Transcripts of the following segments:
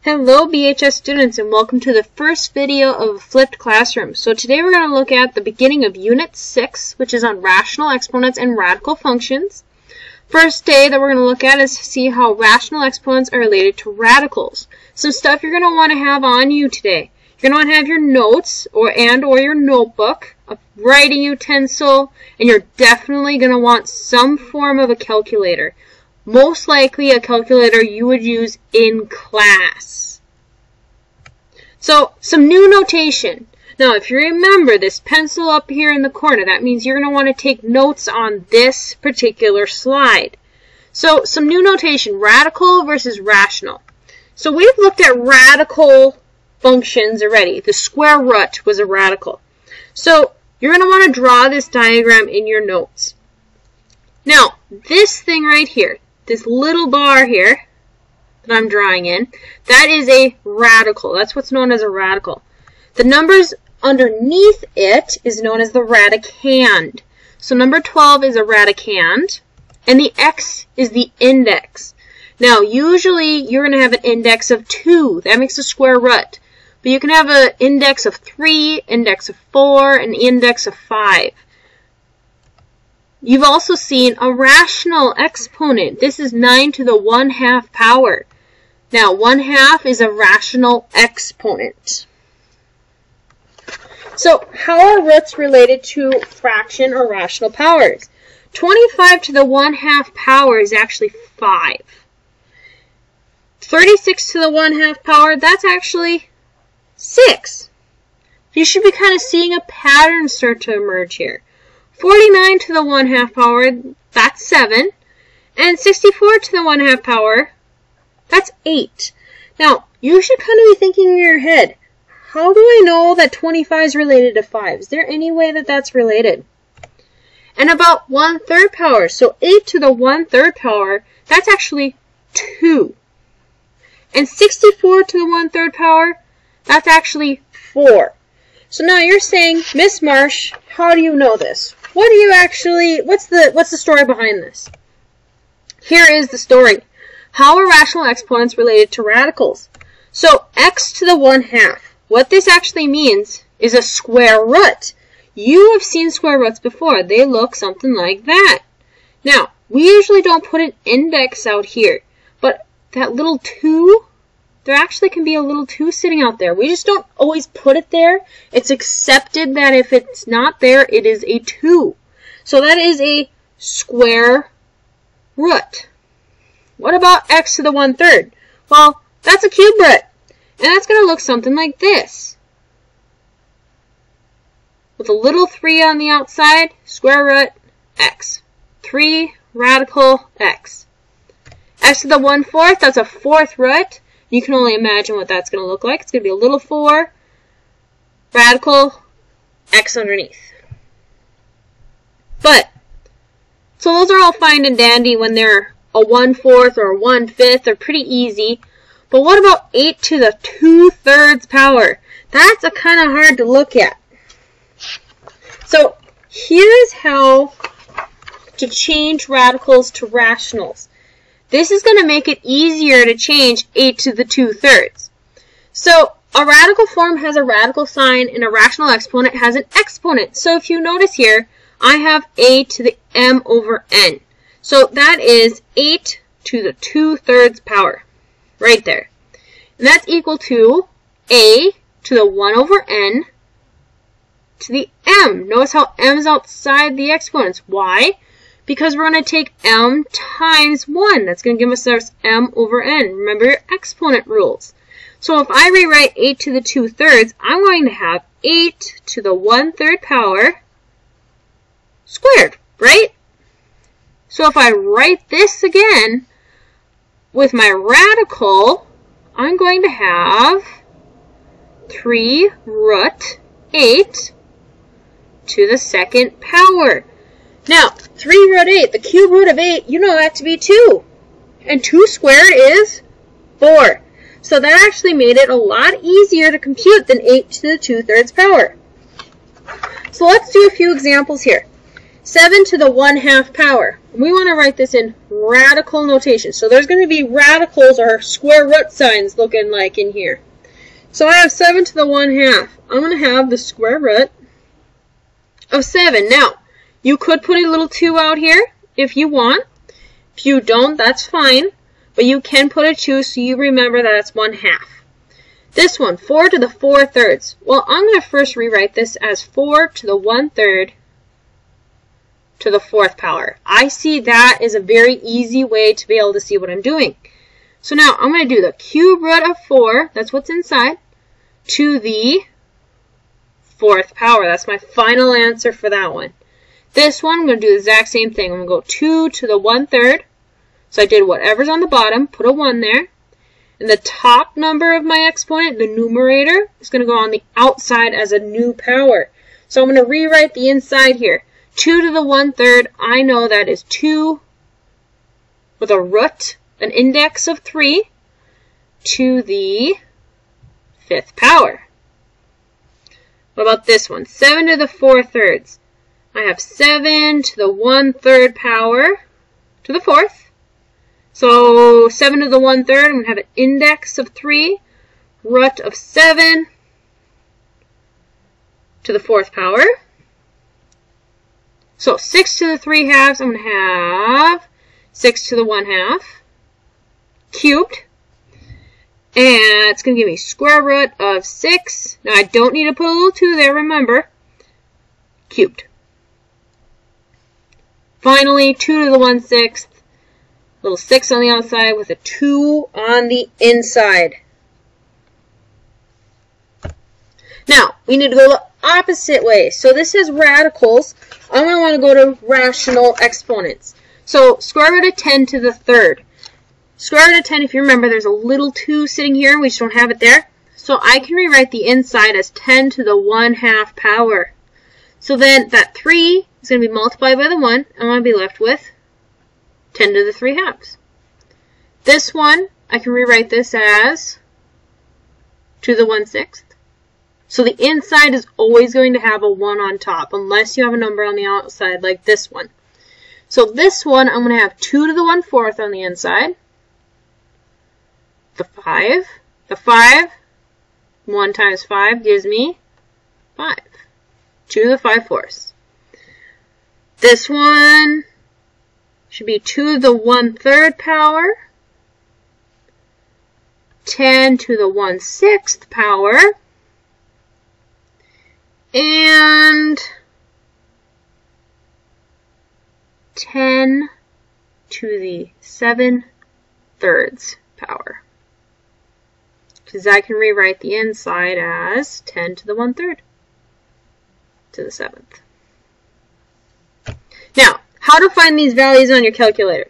Hello BHS students, and welcome to the first video of a flipped classroom. So today we're going to look at the beginning of Unit 6, which is on rational exponents and radical functions. First day that we're going to look at is to see how rational exponents are related to radicals. Some stuff you're going to want to have on you today. You're going to want to have your notes or your notebook, a writing utensil, and you're definitely going to want some form of a calculator. Most likely a calculator you would use in class. So, some new notation. Now, if you remember this pencil up here in the corner, that means you're going to want to take notes on this particular slide. So, some new notation, radical versus rational. So, we've looked at radical functions already. The square root was a radical. So, you're going to want to draw this diagram in your notes. Now, this thing right here, this little bar here that I'm drawing in, that is a radical. That's what's known as a radical. The numbers underneath it is known as the radicand. So number 12 is a radicand, and the x is the index. Now, usually you're going to have an index of 2. That makes a square root. But you can have an index of 3, index of 4, and index of 5. You've also seen a rational exponent. This is 9 to the 1/2 power. Now, 1/2 is a rational exponent. So, how are roots related to fraction or rational powers? 25 to the 1/2 power is actually 5. 36 to the 1/2 power, that's actually 6. You should be kind of seeing a pattern start to emerge here. 49 to the 1/2 power, that's 7. And 64 to the 1/2 power, that's 8. Now, you should kind of be thinking in your head, how do I know that 25 is related to 5? Is there any way that that's related? And about 1/3 power, so 8 to the 1/3 power, that's actually 2. And 64 to the 1/3 power, that's actually 4. So now you're saying, Miss Marsh, how do you know this? What do you actually, what's the story behind this? Here is the story. How are rational exponents related to radicals? So x to the 1/2. What this actually means is a square root. You have seen square roots before. They look something like that. Now, we usually don't put an index out here, but that little 2, there actually can be a little 2 sitting out there. We just don't always put it there. It's accepted that if it's not there, it is a 2. So that is a square root. What about x to the 1/3? Well, that's a cube root. And that's going to look something like this. With a little 3 on the outside, square root x. 3 radical x. X to the 1/4, that's a 4th root. You can only imagine what that's going to look like. It's going to be a little 4, radical, x underneath. But, so those are all fine and dandy when they're a 1/4 or a 1/5. They're pretty easy. But what about 8 to the 2/3 power? That's a kind of hard to look at. So, here's how to change radicals to rationals. This is going to make it easier to change 8 to the 2/3. So, a radical form has a radical sign and a rational exponent has an exponent. So, if you notice here, I have a to the m over n. So, that is 8 to the 2/3 power. Right there. And that's equal to a to the 1 over n to the m. Notice how m is outside the exponents. Why? Because we're going to take m times 1. That's going to give us our m over n. Remember your exponent rules. So if I rewrite 8 to the 2/3, I'm going to have 8 to the 1/3 power squared, right? So if I write this again with my radical, I'm going to have 3 root 8 to the 2nd power. Now, 3 root 8, the cube root of 8, you know that to be 2. And 2 squared is 4. So that actually made it a lot easier to compute than 8 to the 2/3 power. So let's do a few examples here. 7 to the 1/2 power. We want to write this in radical notation. So there's going to be radicals or square root signs looking like in here. So I have 7 to the 1/2. I'm going to have the square root of 7. Now, you could put a little 2 out here if you want. If you don't, that's fine. But you can put a 2 so you remember that it's 1/2. This one, 4 to the 4/3. Well, I'm going to first rewrite this as 4 to the 1/3 to the 4th power. I see that is a very easy way to be able to see what I'm doing. So now I'm going to do the cube root of 4, that's what's inside, to the 4th power. That's my final answer for that one. This one, I'm going to do the exact same thing. I'm going to go 2 to the 1/3. So I did whatever's on the bottom, put a 1 there. And the top number of my exponent, the numerator, is going to go on the outside as a new power. So I'm going to rewrite the inside here. 2 to the 1/3, I know that is 2 with a root, an index of 3, to the 5th power. What about this one? 7 to the 4/3. I have 7 to the 1/3 power to the 4th. So 7 to the 1/3, I'm going to have an index of 3, root of 7 to the 4th power. So 6 to the 3/2, I'm going to have 6 to the 1/2 cubed. And it's going to give me square root of 6. Now I don't need to put a little 2 there, remember. Cubed. Finally, 2 to the 1/6. Little 6 on the outside with a 2 on the inside. Now, we need to go the opposite way. So this is radicals. I'm going to want to go to rational exponents. So square root of 10 to the 3rd. Square root of 10, if you remember, there's a little 2 sitting here. We just don't have it there. So I can rewrite the inside as 10 to the 1/2 power. So then that 3 is going to be multiplied by the 1. I'm going to be left with 10 to the 3/2. This one, I can rewrite this as 2 to the 1/6. So the inside is always going to have a 1 on top, unless you have a number on the outside like this one. So this one, I'm going to have 2 to the 1/4 on the inside. The 5. The 5, 1 times 5 gives me 5. 2 to the 5/4. This one should be 2 to the 1/3 power, 10 to the 1/6 power, and 10 to the 7/3 power. Because I can rewrite the inside as 10 to the 1/3 to the 7th. Now, how to find these values on your calculator.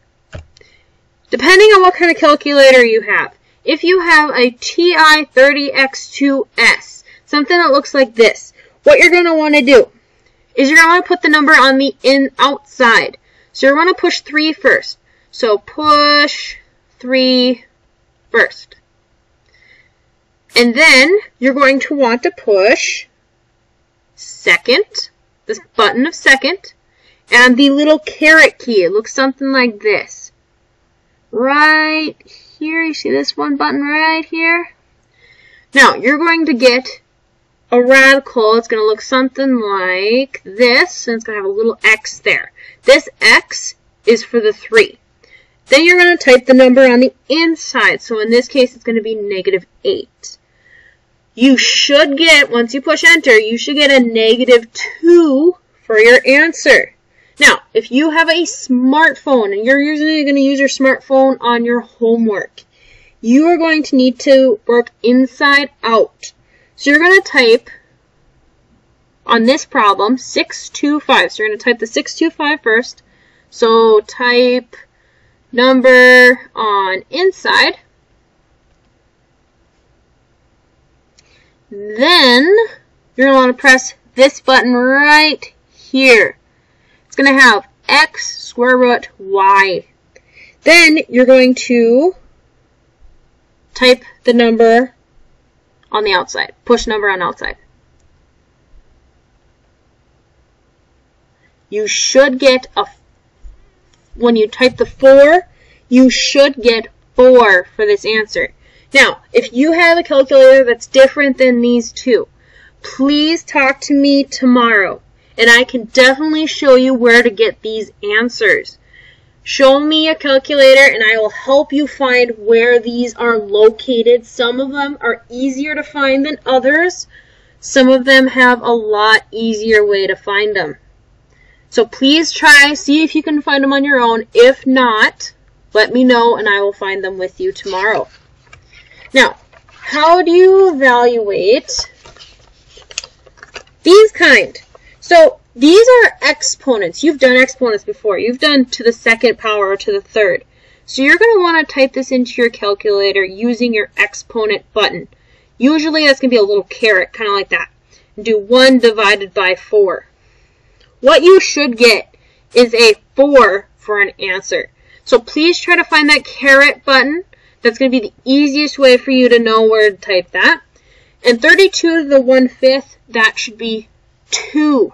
Depending on what kind of calculator you have. If you have a TI-30X2S, something that looks like this, what you're going to want to do is you're going to want to put the number on the outside. So you're going to push 3 first. So push 3 first. And then you're going to want to push second, this button of second, and the little caret key. It looks something like this. Right here, you see this one button right here? Now, you're going to get a radical. It's going to look something like this, and it's going to have a little X there. This X is for the 3. Then you're going to type the number on the inside. So in this case, it's going to be -8. You should get, once you push enter, you should get a -2 for your answer. Now, if you have a smartphone and you're usually going to use your smartphone on your homework, you are going to need to work inside out. So you're going to type on this problem 625. So you're going to type the 625 first. So type number on inside. Then you're going to want to press this button right here. It's going to have x square root y. Then you're going to type the number on the outside. Push number on outside. you should get when you type the 4, you should get 4 for this answer. Now, if you have a calculator that's different than these two, please talk to me tomorrow, and I can definitely show you where to get these answers. Show me a calculator, and I will help you find where these are located. Some of them are easier to find than others. Some of them have a lot easier way to find them. So please try, see if you can find them on your own. If not, let me know, and I will find them with you tomorrow. Now, how do you evaluate these kind? So these are exponents. You've done exponents before. You've done to the second power or to the third. So you're going to want to type this into your calculator using your exponent button. Usually that's going to be a little caret, kind of like that. And do 1 divided by 4. What you should get is a 4 for an answer. So please try to find that caret button. That's going to be the easiest way for you to know where to type that. And 32 to the 1/5, that should be 2.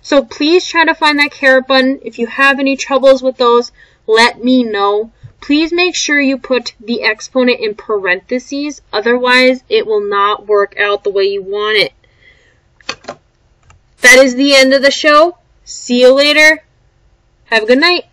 So please try to find that caret button. If you have any troubles with those, let me know. Please make sure you put the exponent in parentheses. Otherwise, it will not work out the way you want it. That is the end of the show. See you later. Have a good night.